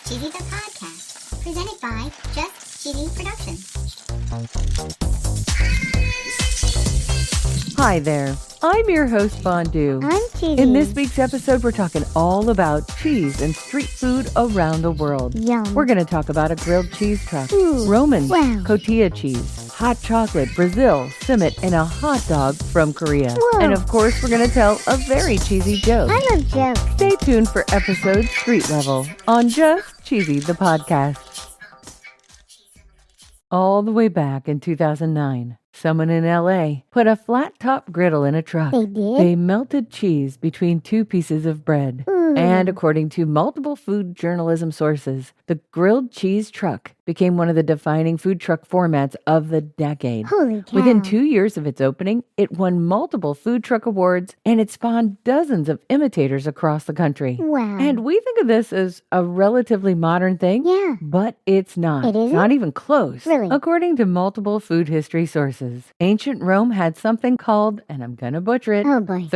Cheesy the Podcast, presented by Just Cheesy Productions. Hi there, I'm your host Fondue. I'm Cheesy. In this week's episode, we're talking all about cheese and street food around the world. Yum. We're going to talk about a grilled cheese truck, Ooh, Roman wow. cotija cheese, hot chocolate, Brazil, Simit, and a hot dog from Korea. Whoa. And of course, we're going to tell a very cheesy joke. I love jokes. Stay tuned for episode Street Level on Just Cheesy the Podcast. All the way back in 2009, someone in LA put a flat-top griddle in a truck. They did? They melted cheese between two pieces of bread. Ooh. And according to multiple food journalism sources, the grilled cheese truck became one of the defining food truck formats of the decade. Holy cow. Within 2 years of its opening, it won multiple food truck awards, and it spawned dozens of imitators across the country. Wow. And we think of this as a relatively modern thing, Yeah. but it's not. It isn't? Not even close. Really? According to multiple food history sources, ancient Rome had something called, and I'm going to butcher it, Oh boy.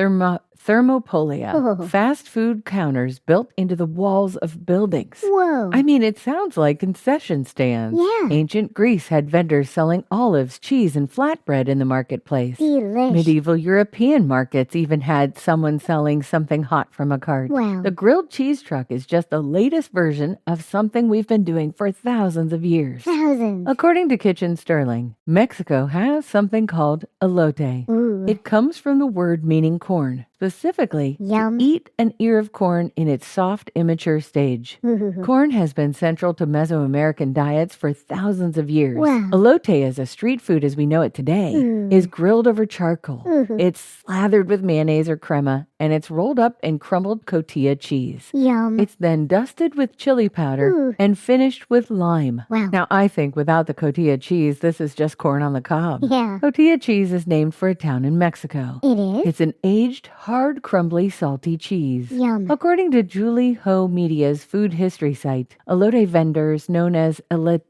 thermopolia, Oh. fast food counters built into the walls of buildings. Whoa. I mean, it sounds like concession stands. Yeah. Ancient Greece had vendors selling olives, cheese, and flatbread in the marketplace. Delish. Medieval European markets even had someone selling something hot from a cart. Wow. The grilled cheese truck is just the latest version of something we've been doing for thousands of years. Thousands. According to Kitchen Sterling, Mexico has something called elote. Ooh. It comes from the word meaning corn, specifically Yum. to eat an ear of corn in its soft, immature stage. Ooh. Corn has been central to Mesoamerican diets for thousands of years. Wow. Elote, as a street food as we know it today, Ooh. is grilled over charcoal. Ooh. It's slathered with mayonnaise or crema, and it's rolled up in crumbled cotija cheese. Yum. It's then dusted with chili powder Ooh. and finished with lime. Wow. Now, I think without the cotija cheese, this is just corn on the cob. Yeah. Cotija cheese is named for a town in Mexico. It is? It's an aged, hard, crumbly, salty cheese. Yum. According to Julie Ho Media's food history site, elote vendors known as eloteros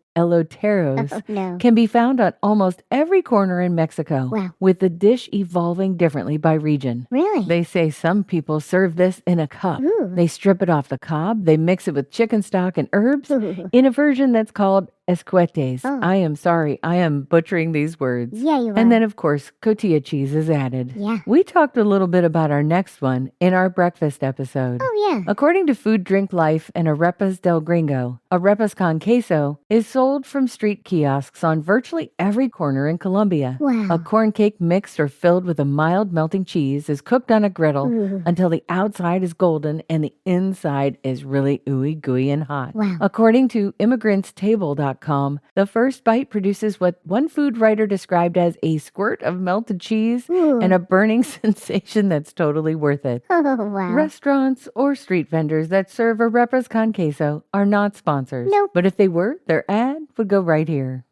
Oh, no. can be found on almost every corner in Mexico, Wow. with the dish evolving differently by region. Really? They say some people serve this in a cup. Ooh. They strip it off the cob, they mix it with chicken stock and herbs Ooh. in a version that's called escuetes. Oh. I am sorry, I am butchering these words. Yeah, you are. And then, of course, cotija cheese is added. Yeah. We talked a little bit about our next one in our breakfast episode. Oh, yeah. According to Food Drink Life and Arepas del Gringo, arepas con queso is sold from street kiosks on virtually every corner in Colombia. Wow. A corn cake mixed or filled with a mild melting cheese is cooked on a griddle Ooh. until the outside is golden and the inside is really ooey gooey and hot. Wow. According to immigranttable.com, the first bite produces what one food writer described as a squirt of melted cheese Ooh. and a burning sensation that's totally worth it. Oh, wow. Restaurants or street vendors that serve arepas con queso are not sponsors. Nope. But if they were, their ad would go right here.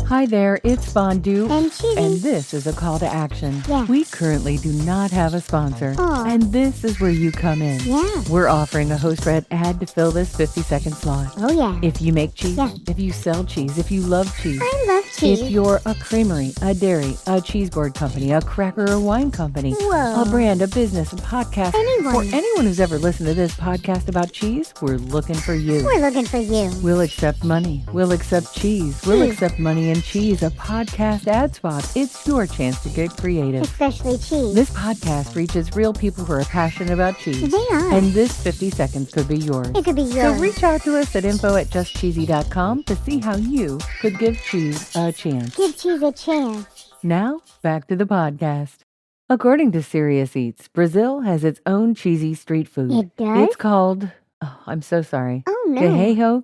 Hi there, it's Fondue. And Cheesy. And this is a call to action. Yeah. We currently do not have a sponsor. Aw. And this is where you come in. Yeah. We're offering a host read ad to fill this 50-second slot. Oh, yeah. If you make cheese, Yeah. if you sell cheese, if you love cheese, I love cheese. if you're a creamery, a dairy, a cheese board company, a cracker or wine company, Whoa. a brand, a business, a podcast, Anyone. or anyone who's ever listened to this podcast about cheese, we're looking for you. We're looking for you. We'll accept money. We'll accept cheese. We'll Cheese. accept money and cheese. A podcast ad spot. It's your chance to get creative. Especially cheese. This podcast reaches real people who are passionate about cheese. They are. And this 50 seconds could be yours. It could be So yours. reach out to us at info@justcheesy.com to see how you could give cheese a chance. Give cheese a chance. Now, back to the podcast. According to Serious Eats, Brazil has its own cheesy street food. It does? It's called, I'm so sorry, Oh, no. Queijo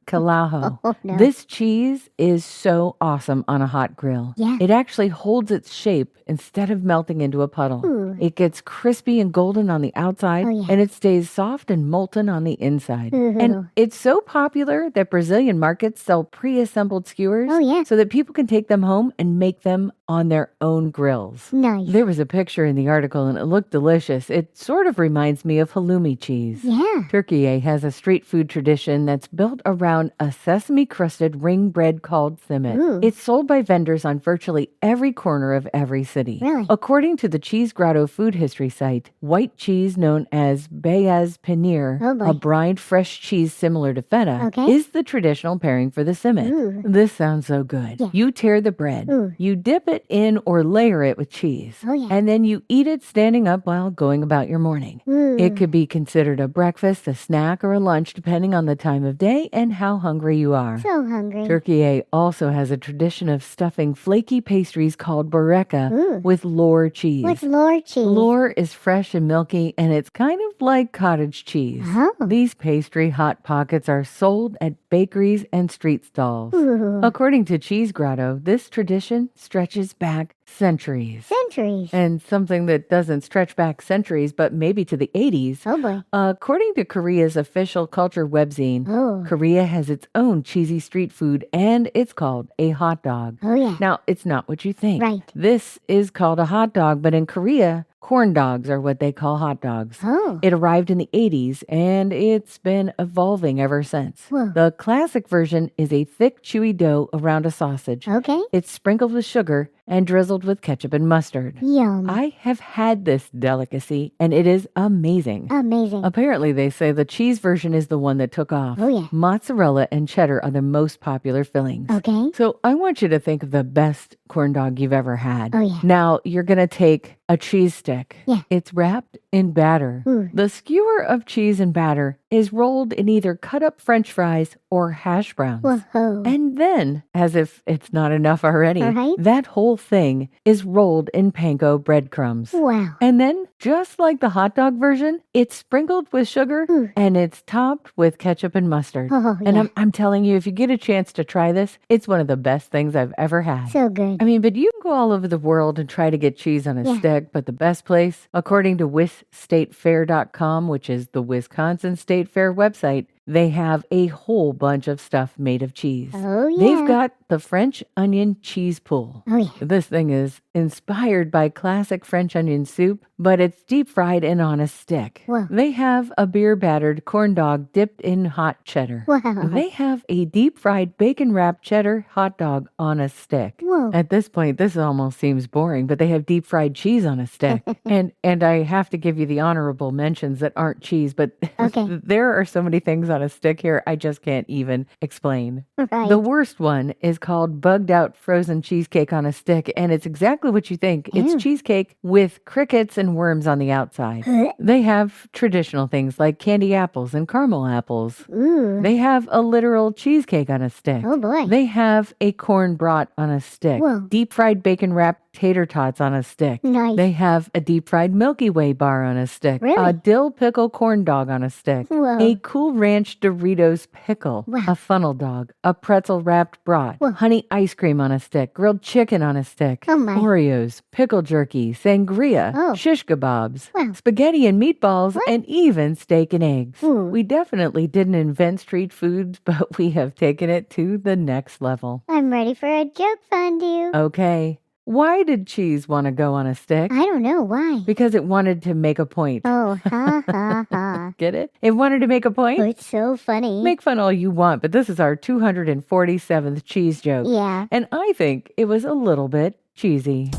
Calajo. Oh, no. This cheese is so awesome on a hot grill. Yeah. It actually holds its shape instead of melting into a puddle. Ooh. It gets crispy and golden on the outside, Oh, yeah. and it stays soft and molten on the inside. Ooh. And it's so popular that Brazilian markets sell pre-assembled skewers Oh, yeah. so that people can take them home and make them on their own grills. Nice. There was a picture in the article and it looked delicious. It sort of reminds me of halloumi cheese. Yeah. Turkey has a street food tradition that's built around found a sesame-crusted ring bread called Simit. Ooh. It's sold by vendors on virtually every corner of every city. Really? According to the Cheese Grotto food history site, white cheese known as beyaz paneer, Oh, boy. a brined fresh cheese similar to feta, Okay. is the traditional pairing for the Simit. Ooh. This sounds so good. Yeah. You tear the bread, Ooh. you dip it in or layer it with cheese, Oh, yeah. and then you eat it standing up while going about your morning. Ooh. It could be considered a breakfast, a snack, or a lunch depending on the time of day and how hungry you are. So hungry. Turkey also has a tradition of stuffing flaky pastries called bureka Ooh. with lor cheese. What's Lord cheese? Lor is fresh and milky, and it's kind of like cottage cheese. Oh. These pastry hot pockets are sold at bakeries and street stalls. Ooh. According to Cheese Grotto, this tradition stretches back centuries. Centuries. And something that doesn't stretch back centuries, but maybe to the 80s. Oh, boy. According to Korea's official culture webzine, Oh. Korea has its own cheesy street food, and it's called a hot dog. Oh, yeah. Now, it's not what you think. Right. This is called a hot dog, but in Korea, corn dogs are what they call hot dogs. Oh. It arrived in the 80s, and it's been evolving ever since. Whoa. The classic version is a thick, chewy dough around a sausage. Okay. It's sprinkled with sugar and drizzled with ketchup and mustard. Yum. I have had this delicacy, and it is amazing. Amazing. Apparently, they say the cheese version is the one that took off. Oh, yeah. Mozzarella and cheddar are the most popular fillings. Okay. So I want you to think of the best corn dog you've ever had. Oh, yeah. Now, you're going to take a cheese stick. Yeah. It's wrapped in batter. Ooh. The skewer of cheese and batter is rolled in either cut up French fries or hash browns. Whoa. And then, as if it's not enough already, Right. that whole thing is rolled in panko breadcrumbs. Wow. And then, just like the hot dog version, it's sprinkled with sugar Ooh. and it's topped with ketchup and mustard. Oh, And yeah. I'm telling you, if you get a chance to try this, it's one of the best things I've ever had. So good. I mean, but you can go all over the world and try to get cheese on a Yeah. stick, but the best place, according to WisStateFair.com, which is the Wisconsin State Fair website, they have a whole bunch of stuff made of cheese. Oh, yeah. They've got the French onion cheese pool. Oh, yeah. This thing is inspired by classic French onion soup, but it's deep fried and on a stick. Whoa. They have a beer battered corn dog dipped in hot cheddar. Wow. They have a deep fried bacon wrapped cheddar hot dog on a stick. Whoa. At this point, this almost seems boring, but they have deep fried cheese on a stick. and I have to give you the honorable mentions that aren't cheese, but Okay. there are so many things on a stick here, I just can't even explain. Right. The worst one is called bugged out frozen cheesecake on a stick, and it's exactly what you think. Ew. It's cheesecake with crickets and worms on the outside. They have traditional things like candy apples and caramel apples. Ooh. They have a literal cheesecake on a stick. Oh, boy. They have a corn brat on a stick. Whoa. Deep fried bacon wrapped tater tots on a stick. Nice. They have a deep fried Milky Way bar on a stick. Really? A dill pickle corn dog on a stick. Whoa. A Cool Ranch Doritos pickle. Wow. A funnel dog. A pretzel wrapped brat. Whoa. Honey ice cream on a stick. Grilled chicken on a stick. Oh, my. Oreos. Pickle jerky. Sangria. Oh. Shish kebabs. Wow. Spaghetti and meatballs. What? And even steak and eggs. Ooh. We definitely didn't invent street foods, but we have taken it to the next level. I'm ready for a joke, Fondue. Okay. Why did cheese want to go on a stick? I don't know why. Because it wanted to make a point. Oh, ha, ha, ha. Get it? It wanted to make a point? Oh, it's so funny. Make fun all you want, but this is our 247th cheese joke. Yeah. And I think it was a little bit cheesy.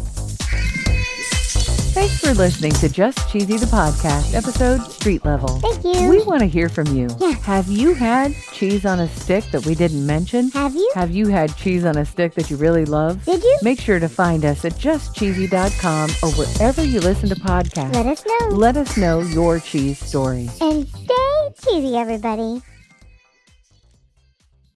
Thanks for listening to Just Cheesy the Podcast, episode Street Level. Thank you. We want to hear from you. Yeah. Have you had cheese on a stick that we didn't mention? Have you? Have you had cheese on a stick that you really love? Did you? Make sure to find us at justcheesy.com or wherever you listen to podcasts. Let us know. Let us know your cheese story. And stay cheesy, everybody.